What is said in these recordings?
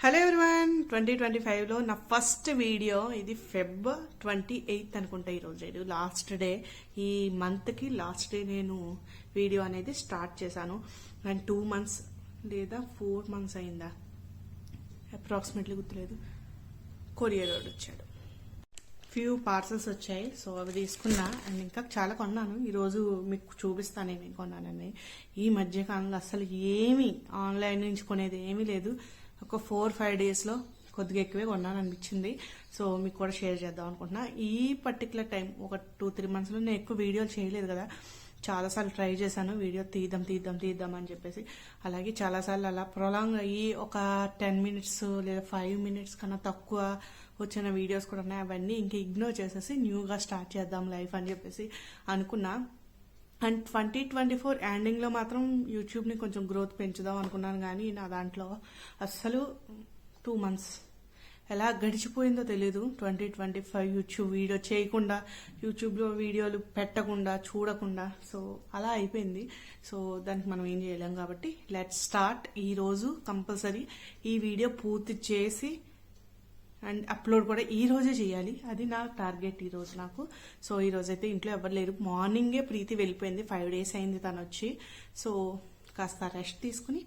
Hello everyone 2025లో నా first video ఇది Feb 28 అనుకుంటా ఈరోజు లాస్ట్ డే ఈ మంత్కి లాస్ట్ డే నేను వీడియో అనేది స్టార్ట్ చేశాను అండ్ 2 months లేదా 4 months అయిందా అప్రాక్సిమేట్లీ గుర్తులేదు. కొరియర్ వాడు వచ్చాడు, ఫ్యూ పార్సల్స్ వచ్చాయి. సో అవి తీసుకున్నా అండ్ ఇంకా చాలా కొన్నాను. ఈరోజు మీకు చూపిస్తాను ఏమేమి కొన్నానని. ఈ మధ్యకాలంలో అసలు ఏమీ ఆన్లైన్ నుంచి కొనేది ఏమీ లేదు. ఒక 4-5 daysలో కొద్దిగా ఎక్కువే కొన్నాను అనిపించింది. సో మీకు కూడా షేర్ చేద్దాం అనుకుంటున్నా. ఈ పర్టికులర్ టైం ఒక 2-3 monthsలో నేను ఎక్కువ వీడియోలు చేయలేదు కదా, చాలాసార్లు ట్రై చేశాను వీడియో తీద్దాం అని చెప్పేసి. అలాగే చాలాసార్లు అలా ప్రొలాంగ్ అయ్యి ఒక 10 minutes లేదా 5 minutes కన్నా తక్కువ వచ్చిన వీడియోస్ కూడా ఉన్నాయి. అవన్నీ ఇంకా ఇగ్నోర్ చేసేసి న్యూగా స్టార్ట్ చేద్దాం లైఫ్ అని చెప్పేసి అనుకున్నా. అండ్ 2024 ఎండింగ్లో మాత్రం యూట్యూబ్ని కొంచెం గ్రోత్ పెంచుదాం అనుకున్నాను, కానీ నా దాంట్లో అస్సలు 2 months ఎలా గడిచిపోయిందో తెలీదు. 2025 యూట్యూబ్ వీడియో చేయకుండా, యూట్యూబ్లో వీడియోలు పెట్టకుండా, చూడకుండా, సో అలా అయిపోయింది. సో దానికి మనం ఏం చేయలేం కాబట్టి లెట్స్ స్టార్ట్. ఈరోజు కంపల్సరీ ఈ వీడియో పూర్తి చేసి అండ్ అప్లోడ్ కూడా ఈ రోజే చేయాలి, అది నా టార్గెట్ ఈరోజు నాకు. సో ఈరోజు అయితే ఇంట్లో ఎవరు లేరు. మార్నింగే ప్రీతి వెళ్ళిపోయింది, 5 days అయింది తను వచ్చి. సో కాస్త రెస్ట్ తీసుకుని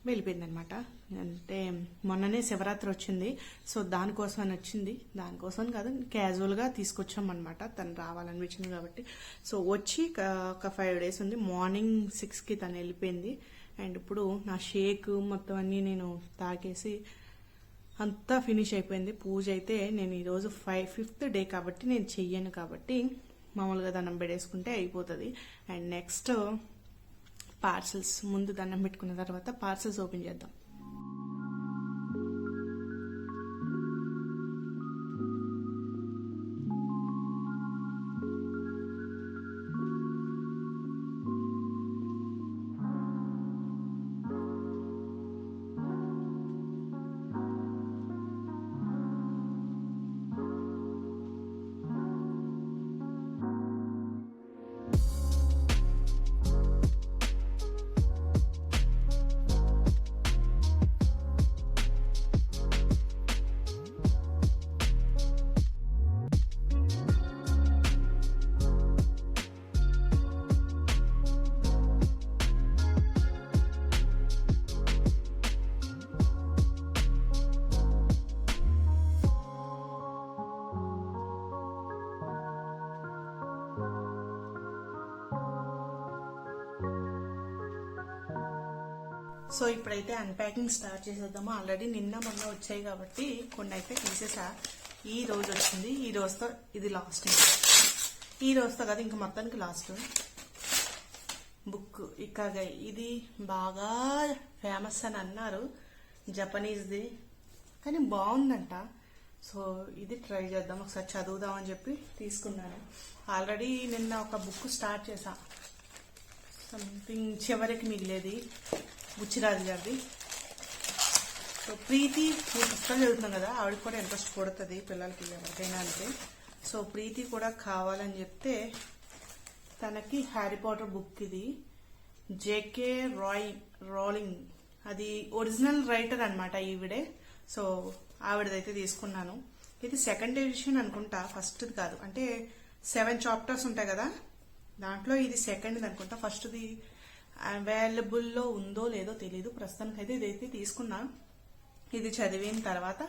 వెళ్ళిపోయింది అనమాట. అంటే మొన్ననే శివరాత్రి వచ్చింది, సో దానికోసం అని వచ్చింది. దానికోసం కాదు, క్యాజువల్గా తీసుకొచ్చాం అనమాట, తను రావాలనిపించింది కాబట్టి. సో వచ్చి ఒక 5 days ఉంది. మార్నింగ్ 6కి తను వెళ్ళిపోయింది. అండ్ ఇప్పుడు నా షేక్ మొత్తం అన్నీ నేను తాగేసి అంతా ఫినిష్ అయిపోయింది. పూజ అయితే నేను ఈరోజు 5th day కాబట్టి నేను చెయ్యను, కాబట్టి మామూలుగా దండం పెట్టేసుకుంటే అయిపోతుంది. అండ్ నెక్స్ట్ పార్సల్స్, ముందు దండం పెట్టుకున్న తర్వాత పార్సల్స్ ఓపెన్ చేద్దాం. సో ఇప్పుడైతే అన్ప్యాకింగ్ స్టార్ట్ చేసేద్దాము. ఆల్రెడీ నిన్న మొన్న వచ్చాయి కాబట్టి కొన్ని అయితే తీసేసా. ఈ రోజు వచ్చింది, ఈ రోజుతో ఇది లాస్ట్. ఈ రోజుతో కదా ఇంకా మొత్తానికి లాస్ట్. బుక్ ఇక్కగా ఇది బాగా ఫేమస్ అని అన్నారు, జపనీస్ది, కానీ బాగుందంట. సో ఇది ట్రై చేద్దాం, ఒకసారి చదువుదామని చెప్పి తీసుకున్నాను. ఆల్రెడీ నిన్న ఒక బుక్ స్టార్ట్ చేసా, సంథింగ్ చివరికి మిగిలేది, బుచ్చిరాజు గారిది. సో ప్రీతి పుస్తకం చదువుతున్నాం కదా, ఆవిడకి కూడా ఇంట్రెస్ట్ కొడుతుంది పిల్లలకి ఎవరికైనా అంటే. సో ప్రీతి కూడా కావాలని చెప్తే తనకి హ్యారీ పాటర్ బుక్, ఇది జేకే రోలింగ్, అది ఒరిజినల్ రైటర్ అనమాట ఈవిడే. సో ఆవిడదైతే తీసుకున్నాను. ఇది 2nd edition అనుకుంటా, ఫస్ట్ది కాదు. అంటే 7 chapters ఉంటాయి కదా, దాంట్లో ఇది 2nd అనుకుంటా. ఫస్ట్ది అవైలబుల్లో ఉందో లేదో తెలీదు. ప్రస్తుతానికైతే ఇదైతే తీసుకున్నా. ఇది చదివిన తర్వాత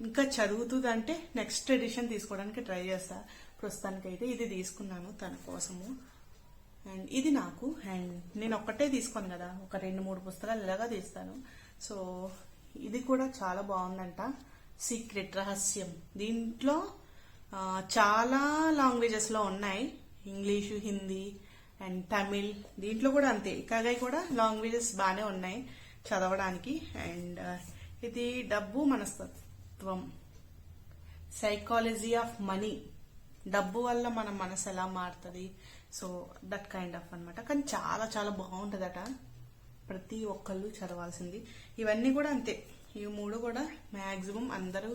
ఇంకా చదువుతుందంటే నెక్స్ట్ ఎడిషన్ తీసుకోవడానికి ట్రై చేస్తా. ప్రస్తుతానికైతే ఇది తీసుకున్నాను తన కోసము. అండ్ ఇది నాకు, అండ్ నేను ఒక్కటే తీసుకోను కదా, ఒక 2-3 పుస్తకాలు ఇలాగా తీస్తాను. సో ఇది కూడా చాలా బాగుందంట, సీక్రెట్ రహస్యం. దీంట్లో చాలా లాంగ్వేజెస్లో ఉన్నాయి, ఇంగ్లీషు, హిందీ అండ్ తమిళ్. దీంట్లో కూడా అంతే, ఇకగా కూడా లాంగ్వేజెస్ బాగానే ఉన్నాయి చదవడానికి. అండ్ ఇది డబ్బు మనస్తత్వం, సైకాలజీ ఆఫ్ మనీ, డబ్బు వల్ల మన మనసు ఎలా మారుతుంది, సో దట్ కైండ్ ఆఫ్ అనమాట. కానీ చాలా చాలా బాగుంటుందట, ప్రతి ఒక్కళ్ళు చదవాల్సింది. ఇవన్నీ కూడా అంతే, ఈ 3 కూడా మ్యాక్సిమం అందరూ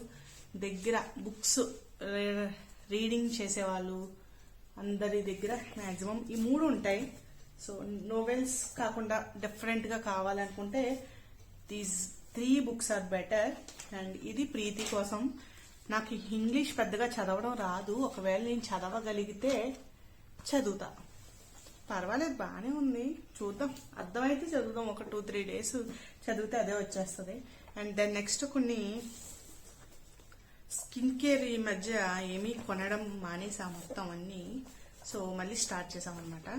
దగ్గర బుక్స్ రీడింగ్ చేసేవాళ్ళు అందరి దగ్గర మ్యాక్సిమం ఈ 3 ఉంటాయి. సో నోవెల్స్ కాకుండా డిఫరెంట్గా కావాలనుకుంటే these 3 books are better. And ఇది ప్రీతి కోసం. నాకు ఇంగ్లీష్ పెద్దగా చదవడం రాదు, ఒకవేళ నేను చదవగలిగితే చదువుతా. పర్వాలేదు, బాగానే ఉంది, చూద్దాం. అర్థమైతే చదువుదాం, ఒక 2-3 days చదివితే అదే వచ్చేస్తుంది. అండ్ దెన్ నెక్స్ట్ కొన్ని స్కిన్ కేర్ ఈ మధ్య ఏమీ కొనడం మానేసా మొత్తం అన్నీ. సో మళ్ళీ స్టార్ట్ చేసామన్నమాట.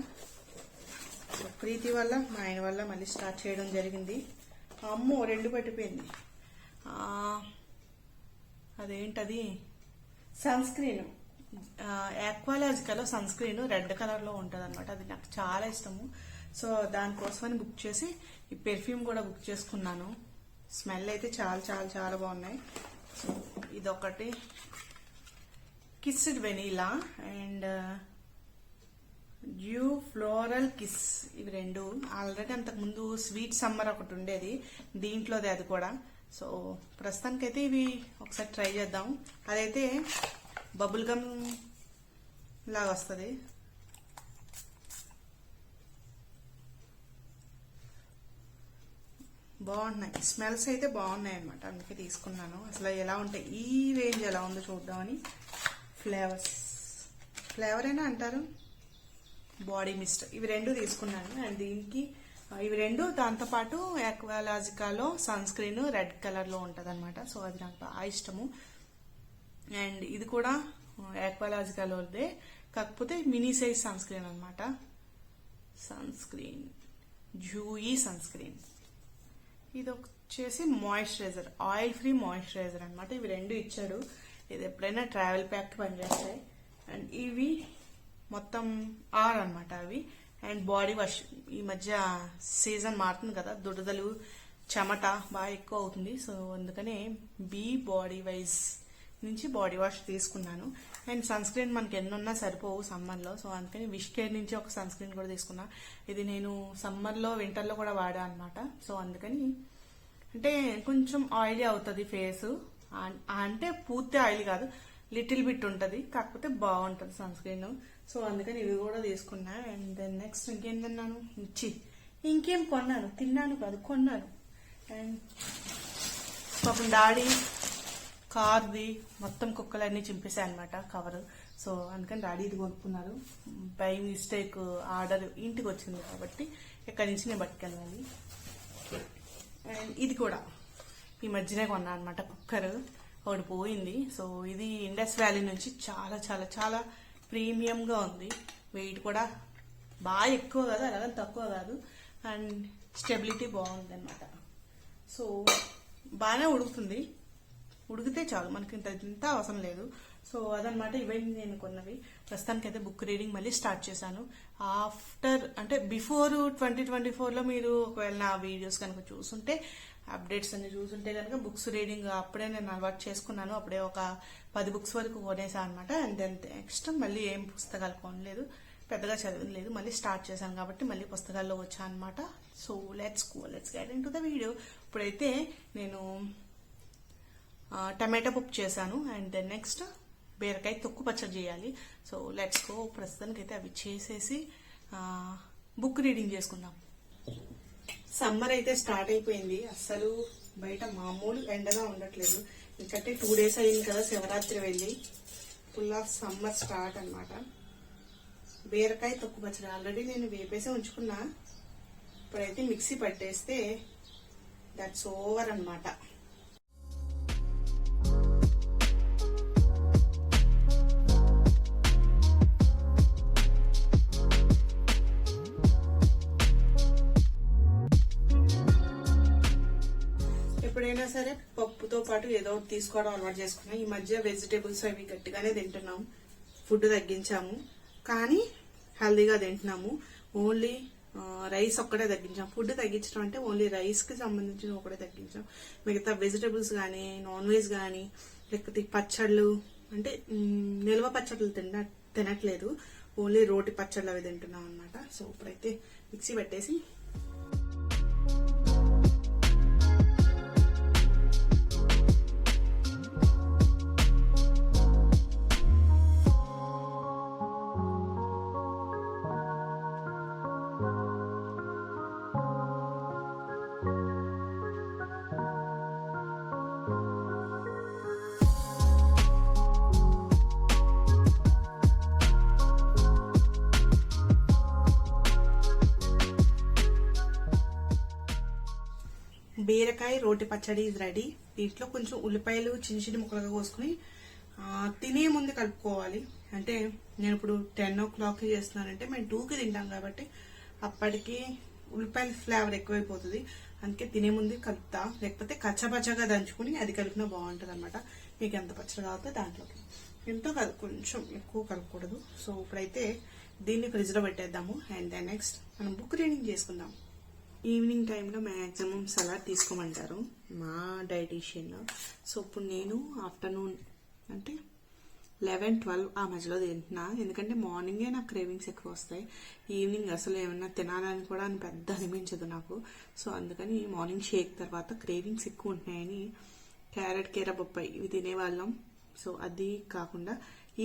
ప్రీతి వల్ల, మా ఆయన వల్ల మళ్ళీ స్టార్ట్ చేయడం జరిగింది. అమ్మో 2 పట్టిపోయింది. అదేంటది, సన్ స్క్రీన్, యాక్వాలాజికాలో సన్ స్క్రీన్ రెడ్ కలర్లో ఉంటుంది అనమాట. అది నాకు చాలా ఇష్టము. సో దానికోసమని బుక్ చేసి ఈ పెర్ఫ్యూమ్ కూడా బుక్ చేసుకున్నాను. స్మెల్ అయితే చాలా చాలా చాలా బాగున్నాయి. సో ఇదొకటి kissed vanilla and due floral kiss, ఇవి 2. ఆల్రెడీ అంతకుముందు స్వీట్ సమ్మర్ ఒకటి ఉండేది, దీంట్లోదే అది కూడా. సో ప్రస్తుతానికైతే ఇవి ఒకసారి ట్రై చేద్దాం. అదైతే బబుల్ గమ్ లాగా వస్తుంది. బాగున్నాయి, స్మెల్స్ అయితే బాగున్నాయి అనమాట, అందుకే తీసుకున్నాను. అసలు ఎలా ఉంటాయి, ఈ రేంజ్ ఎలా ఉందో చూద్దామని. ఫ్లేవర్ అయినా అంటారు, బాడీ మిస్ట్, ఇవి 2 తీసుకున్నాను. అండ్ దీనికి ఇవి 2, దాంతోపాటు యాక్వాలాజికాలో సన్ స్క్రీన్ రెడ్ కలర్లో ఉంటుంది అనమాట. సో అది నాకు బాగా ఇష్టము. అండ్ ఇది కూడా యాక్వాలాజికాలోదే, కాకపోతే మినీ సైజ్ సన్ స్క్రీన్ అనమాట. సన్ స్క్రీన్ జూయి సన్ స్క్రీన్. ఇది వచ్చేసి మాయిశ్చరైజర్, ఆయిల్ ఫ్రీ మాయిశ్చరైజర్ అనమాట. ఇవి 2 ఇచ్చాడు. ఇది ఎప్పుడైనా ట్రావెల్ ప్యాక్ పనిచేస్తాయి. అండ్ ఇవి మొత్తం 6 అనమాట అవి. అండ్ బాడీ వాష్, ఈ మధ్య సీజన్ మారుతుంది కదా, దురదలు చెమట బాగా ఎక్కువ అవుతుంది. సో అందుకనే బీ బాడీ వైజ్ నుంచి బాడీ వాష్ తీసుకున్నాను. అండ్ సన్ స్క్రీన్ మనకి ఎన్నున్నా సరిపోవు సమ్మర్లో. సో అందుకని విష్ కేర్ నుంచి ఒక సన్ స్క్రీన్ కూడా తీసుకున్నా. ఇది నేను సమ్మర్లో వింటర్లో కూడా వాడా అనమాట. సో అందుకని అంటే కొంచెం ఆయిలీ అవుతుంది ఫేస్, అంటే పూర్తి ఆయిల్ కాదు, లిటిల్ బిట్ ఉంటుంది, కాకపోతే బాగుంటుంది సన్ స్క్రీన్. సో అందుకని ఇవి కూడా తీసుకున్నా. అండ్ దెన్ నెక్స్ట్ ఇంకేం తిన్నాను, ఇంకేం కొన్నాను, తిన్నాను కాదు కొన్నాను. అండ్ పాపం డాడీ కార్ది మొత్తం కుక్కలన్నీ చింపేశాయి అనమాట కవర్. సో అందుకని డాడీ ఇది కొనుక్కున్నారు. బై మిస్టేక్ ఆర్డర్ ఇంటికి వచ్చింది కాబట్టి ఇక్కడి నుంచి నేను పట్టుకెళ్ళాలి. అండ్ ఇది కూడా ఈ మధ్యనే కొన్నా అనమాట, కుక్కర్ ఒకటి పోయింది. సో ఇది ఇండస్ వ్యాలీ నుంచి చాలా చాలా చాలా ప్రీమియంగా ఉంది. వెయిట్ కూడా బాగా ఎక్కువ కాదు, అలాగే తక్కువ కాదు. అండ్ స్టెబిలిటీ బాగుంది అనమాట. సో బాగానే ఉడుకుతుంది, ఉడికితే చాలు, మనకి ఇంత అవసరం లేదు. సో అదనమాట ఇవన్నీ నేను కొన్నవి. ప్రస్తుతానికైతే బుక్ రీడింగ్ మళ్ళీ స్టార్ట్ చేశాను. ఆఫ్టర్ అంటే బిఫోర్ 2024లో మీరు ఒకవేళ నా వీడియోస్ కనుక చూసుంటే, అప్డేట్స్ అన్ని చూసుంటే కనుక బుక్స్ రీడింగ్ అప్పుడే నేను అలవాటు చేసుకున్నాను. అప్పుడే ఒక 10 books వరకు కొనేసాను అనమాట. అండ్ దెన్ నెక్స్ట్ మళ్ళీ ఏం పుస్తకాలు కొనలేదు, పెద్దగా చదవలేదు, మళ్ళీ స్టార్ట్ చేశాను కాబట్టి మళ్ళీ పుస్తకాల్లో వచ్చాను అనమాట. So let's get in to the video. ఇప్పుడైతే నేను టమాటా పప్పు చేశాను. అండ్ దెన్ నెక్స్ట్ బీరకాయ తొక్కు పచ్చడి చేయాలి. So let's go. ప్రస్తుతానికి అయితే అవి చేసేసి బుక్ రీడింగ్ చేసుకుందాం. సమ్మర్ అయితే స్టార్ట్ అయిపోయింది, అస్సలు బయట మామూలు ఎండగా ఉండట్లేదు. ఎందుకంటే 2 days అయింది కదా శివరాత్రి వెళ్ళి, ఫుల్ ఆఫ్ సమ్మర్ స్టార్ట్ అనమాట. బీరకాయ తొక్కు పచ్చడి ఆల్రెడీ నేను వేపేసి ఉంచుకున్నా. ఇప్పుడైతే మిక్సీ పట్టేస్తే దట్స్ ఓవర్ అనమాట. ఎప్పుడైనా సరే పప్పుతో పాటు ఏదో ఒకటి తీసుకోవడం అలవాటు చేసుకున్నాం. ఈ మధ్య వెజిటేబుల్స్ అవి గట్టిగానే తింటున్నాం, ఫుడ్ తగ్గించాము, కానీ హెల్దీగా తింటున్నాము. ఓన్లీ రైస్ ఒక్కటే తగ్గించాం. ఫుడ్ తగ్గించడం అంటే ఓన్లీ రైస్ కి సంబంధించిన ఒకటే తగ్గించాం. మిగతా వెజిటేబుల్స్ కానీ, నాన్ వెజ్ కానీ, లేకపోతే పచ్చళ్ళు అంటే నిల్వ పచ్చళ్ళు తినట్లేదు, ఓన్లీ రోటి పచ్చళ్ళు అవి తింటున్నాం అనమాట. సో ఇప్పుడైతే మిక్సీ పెట్టేసి బీరకాయ రోటి పచ్చడి ఇది రెడీ. దీంట్లో కొంచెం ఉల్లిపాయలు చిన్న చిన్న ముక్కలుగా కోసుకుని తినే ముందు కలుపుకోవాలి. అంటే నేను ఇప్పుడు 10 o'clock చేస్తున్నానంటే మేము 2కి తింటాం కాబట్టి అప్పటికి ఉల్లిపాయల ఫ్లేవర్ ఎక్కువైపోతుంది. అందుకే తినే ముందు కలుపుతా, లేకపోతే కచ్చపచ్చగా దంచుకుని అది కలిపినా బాగుంటుంది అనమాట. మీకు ఎంత పచ్చడి కావాలో దాంట్లోకి ఎంతో కాదు, కొంచెం ఎక్కువ కలపకూడదు. సో ఇప్పుడైతే దీన్ని ఫ్రిడ్జ్ లో పెట్టేద్దాము. అండ్ దెన్ నెక్స్ట్ మనం బుక్ రీడింగ్ చేసుకుందాం. ఈవినింగ్ టైంలో మ్యాక్సిమం సలాడ్ తీసుకోమంటారు మా డైటీషియన్. సో ఇప్పుడు నేను ఆఫ్టర్నూన్ అంటే 11-12 ఆ మధ్యలో తింటున్నా. ఎందుకంటే మార్నింగే నాకు క్రేవింగ్స్ ఎక్కువ వస్తాయి. ఈవినింగ్ అసలు ఏమన్నా తినాలని కూడా అని పెద్ద అనిపించదు నాకు. సో అందుకని మార్నింగ్ షేక్ తర్వాత క్రేవింగ్స్ ఎక్కువ ఉంటున్నాయని క్యారెట్, కీర, బొప్పాయి ఇవి తినేవాళ్ళం. సో అది కాకుండా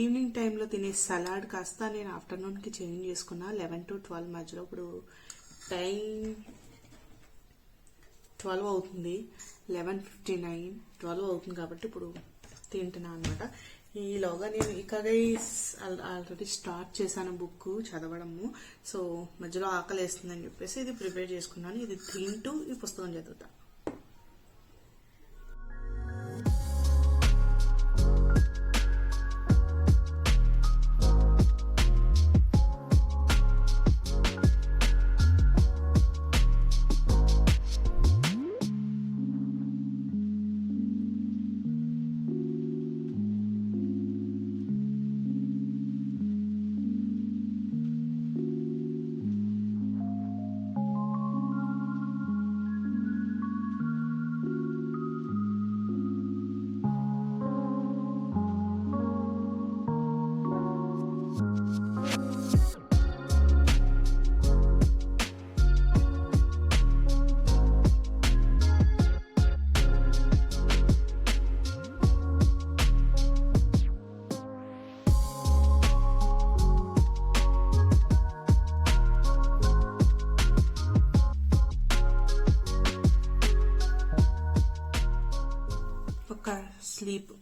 ఈవినింగ్ టైంలో తినే సలాడ్ కాస్త నేను ఆఫ్టర్నూన్కి చేంజ్ చేసుకున్నా. 11 to 12 మధ్యలో. ఇప్పుడు టైం 12 అవుతుంది, 11:59, 12 అవుతుంది కాబట్టి ఇప్పుడు తింటున్నా అనమాట. ఈలోగా నేను ఇకగై ఆల్రెడీ స్టార్ట్ చేశాను బుక్ చదవడము. సో మధ్యలో ఆకలి వేస్తుందని చెప్పేసి ఇది ప్రిపేర్ చేసుకున్నాను. ఇది తింటూ ఈ పుస్తకం చదువుతా.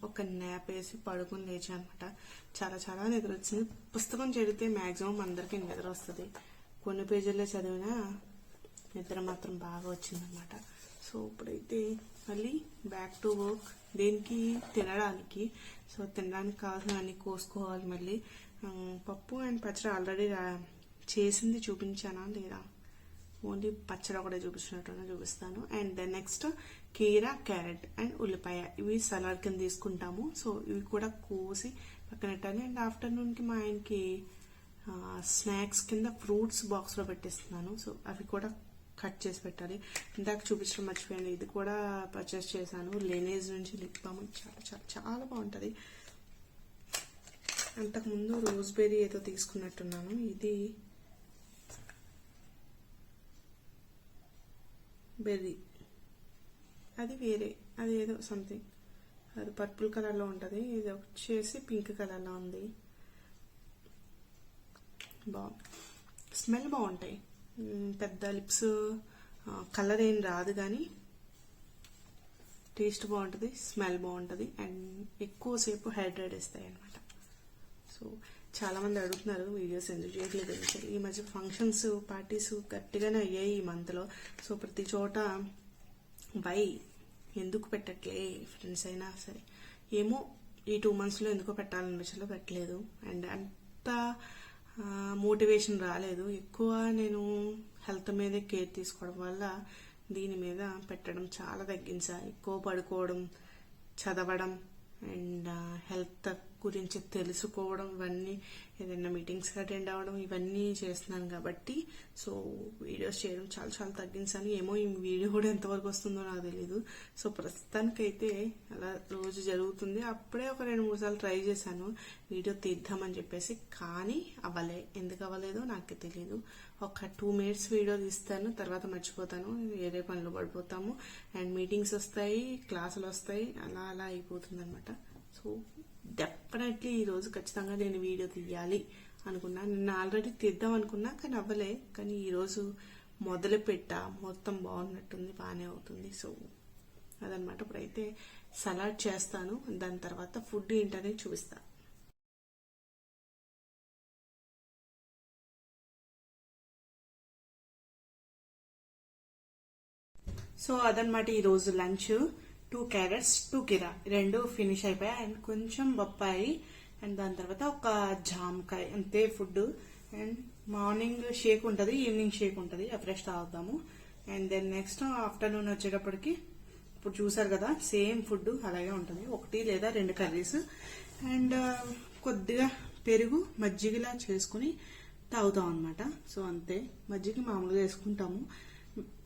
ఒక న్యాప్ వేసి పడుకుని లేచి అనమాట. చాలా చాలా నిద్ర వచ్చింది. పుస్తకం చదివితే మాక్సిమం అందరికీ నిద్ర వస్తుంది. కొన్ని పేజీల్లో చదివినా నిద్ర మాత్రం బాగా వచ్చిందనమాట. సో ఇప్పుడైతే మళ్ళీ బ్యాక్ టు వర్క్. దేనికి? తినడానికి. సో తినడానికి కావాల్సిన అన్ని కోసుకోవాలి. మళ్ళీ పప్పు అండ్ పచ్చడి ఆల్రెడీ చేసింది చూపించానా లేదా? ఓన్లీ పచ్చడి ఒకటే చూపిస్తాను. అండ్ దెన్ నెక్స్ట్ కీర, క్యారెట్ అండ్ ఉల్లిపాయ ఇవి సలాడ్ కింద తీసుకుంటాము. సో ఇవి కూడా కోసి పక్కన పెట్టాలి. అండ్ ఆఫ్టర్నూన్కి మా ఆయనకి స్నాక్స్ కింద ఫ్రూట్స్ బాక్స్లో పెట్టిస్తున్నాను. సో అవి కూడా కట్ చేసి పెట్టాలి. ఇందాక చూపించడం మర్చిపోయాను. ఇది కూడా పర్చేస్ చేశాను. లెనేజ్ నుంచి లిప్ బామ్. చాలా చాలా చాలా బాగుంటుంది. అంతకుముందు రోజ్బెర్రీ ఏదో తీసుకున్నట్టున్నాను. ఇది బెర్రీ, అది వేరే, అది ఏదో సంథింగ్, అది పర్పుల్ కలర్లో ఉంటుంది. ఇది వచ్చేసి పింక్ కలర్లో ఉంది. స్మెల్ బాగుంటాయి. పెద్ద లిప్స్ కలర్ ఏం రాదు కానీ టేస్ట్ బాగుంటుంది, స్మెల్ బాగుంటుంది అండ్ ఎక్కువసేపు హైడ్రేట్ ఇస్తాయి అనమాట. సో చాలా మంది అడుగుతున్నారు వీడియోస్ ఎందుకు చేయట్లేదు. ఈ మధ్య ఫంక్షన్స్, పార్టీస్ గట్టిగానే అయ్యాయి ఈ మంత్లో. సో ప్రతి చోట ఎందుకు పెట్టట్లే ఫ్రెండ్స్ అయినా సరే, ఏమో ఈ 2 monthsలో ఎందుకో పెట్టాలనిపించలో పెట్టలేదు. అండ్ అంత మోటివేషన్ రాలేదు. ఎక్కువ నేను హెల్త్ మీదే కేర్ తీసుకోవడం వల్ల దీని మీద పెట్టడం చాలా తగ్గించా. ఎక్కువ పడుకోవడం, చదవడం అండ్ హెల్త్ గురించి తెలుసుకోవడం, ఇవన్నీ ఏదైనా మీటింగ్స్ అటెండ్ అవ్వడం ఇవన్నీ చేస్తున్నాను కాబట్టి సో వీడియోస్ చేయడం చాలా చాలా తగ్గించాను. ఏమో ఈ వీడియో కూడా ఎంతవరకు వస్తుందో నాకు తెలీదు. సో ప్రస్తుతానికైతే అలా రోజు జరుగుతుంది. అప్పుడే ఒక 2-3 సార్లు ట్రై చేశాను వీడియో తీద్దామని చెప్పేసి, కానీ అవ్వలే. ఎందుకు అవ్వలేదో నాకు తెలియదు. ఒక 2 minutes వీడియో తీస్తాను, తర్వాత మర్చిపోతాను, వేరే పనులు పడిపోతాము అండ్ మీటింగ్స్ వస్తాయి, క్లాసులు వస్తాయి, అలా అలా అయిపోతుంది అనమాట. సో డెఫినెట్లీ ఈరోజు ఖచ్చితంగా నేను వీడియో తీయాలి అనుకున్నా. నిన్న ఆల్రెడీ తీద్దాం అనుకున్నా కానీ అవ్వలే. కానీ ఈరోజు మొదలు పెట్టా, మొత్తం బాగున్నట్టుంది, బాగానే అవుతుంది. సో అదనమాట. ఇప్పుడైతే సలాడ్ చేస్తాను, దాని తర్వాత ఫుడ్ ఏంటనేది చూపిస్తాను. సో అదనమాట ఈరోజు లంచ్. 2 క్యారెట్స్ 2 కీరా రెండు ఫినిష్ అయిపోయాయి. అండ్ కొంచెం బొప్పాయి అండ్ దాని తర్వాత ఒక జామకాయ, అంతే ఫుడ్. అండ్ మార్నింగ్ షేక్ ఉంటుంది, ఈవినింగ్ షేక్ ఉంటుంది, ఫ్రెష్ తాగుతాము. అండ్ దెన్ నెక్స్ట్ ఆఫ్టర్నూన్ వచ్చేటప్పటికి ఇప్పుడు చూసారు కదా సేమ్ ఫుడ్ అలాగే ఉంటుంది, 1 లేదా 2 కర్రీస్ అండ్ కొద్దిగా పెరుగు మజ్జిగలా చేసుకుని తాగుతాం అనమాట. సో అంతే, మజ్జిగ మామూలుగా వేసుకుంటాము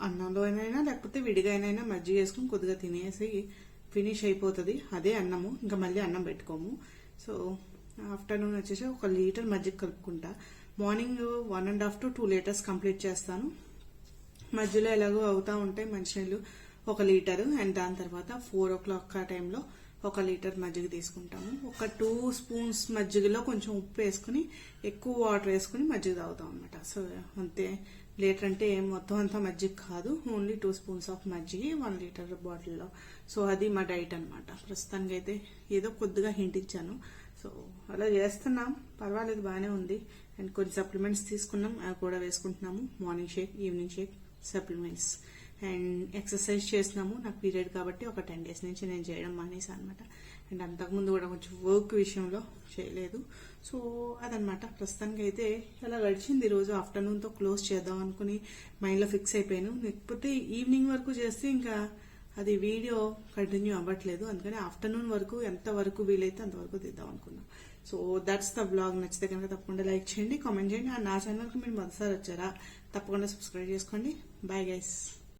అన్నంలో అయినా లేకపోతే విడిగా అయినా మజ్జిగ వేసుకుని కొద్దిగా తినేసి ఫినిష్ అయిపోతుంది, అదే అన్నము. ఇంకా మళ్ళీ అన్నం పెట్టుకోము. సో ఆఫ్టర్నూన్ వచ్చేసి 1 లీటర్ మజ్జిగ కలుపుకుంటా. మార్నింగ్ 1.5 to 2 లీటర్స్ కంప్లీట్ చేస్తాను. మధ్యలో ఎలాగో అవుతా ఉంటాయి మంచినీళ్ళు 1 లీటరు. అండ్ దాని తర్వాత 4 o'clock ఆ టైంలో 1 లీటర్ మజ్జిగ తీసుకుంటాము. ఒక 2 స్పూన్స్ మజ్జిగలో కొంచెం ఉప్పు వేసుకుని ఎక్కువ వాటర్ వేసుకుని మజ్జిగ తాగుతాం అనమాట. సో అంతే, లీటర్ అంటే మొత్తం అంతా మజ్జిగ కాదు, ఓన్లీ 2 స్పూన్స్ ఆఫ్ మజ్జిగ 1 లీటర్ బాటిల్లో. సో అది మా డైట్ అనమాట. ప్రస్తుతానికి అయితే ఏదో కొద్దిగా హింట్ ఇచ్చాను. సో అలా చేస్తున్నాం, పర్వాలేదు, బాగానే ఉంది. అండ్ కొన్ని సప్లిమెంట్స్ తీసుకున్నాం, అవి కూడా వేసుకుంటున్నాము. Morning shake, evening shake, supplements. And exercise చేస్తున్నాము. నాకు పీరియడ్ కాబట్టి ఒక 10 days నుంచి నేను చేయడం మానేసాను అనమాట. అండ్ అంతకుముందు కూడా కొంచెం వర్క్ విషయంలో చేయలేదు. సో అదనమాట. ప్రస్తుతానికి అయితే అలా గడిచింది ఈరోజు. ఆఫ్టర్నూన్తో క్లోజ్ చేద్దాం అనుకుని మైండ్లో ఫిక్స్ అయిపోయాను. లేకపోతే ఈవినింగ్ వరకు చేస్తే ఇంకా అది వీడియో కంటిన్యూ అవ్వట్లేదు. అందుకని ఆఫ్టర్నూన్ వరకు ఎంతవరకు వీలైతే అంతవరకు తీద్దాం అనుకున్నాం. So that's the blog. నచ్చితే కనుక తప్పకుండా లైక్ చేయండి, కామెంట్ చేయండి. నా ఛానల్కి మీరు మొదటిసారి వచ్చారా తప్పకుండా సబ్స్క్రైబ్ చేసుకోండి. Bye guys.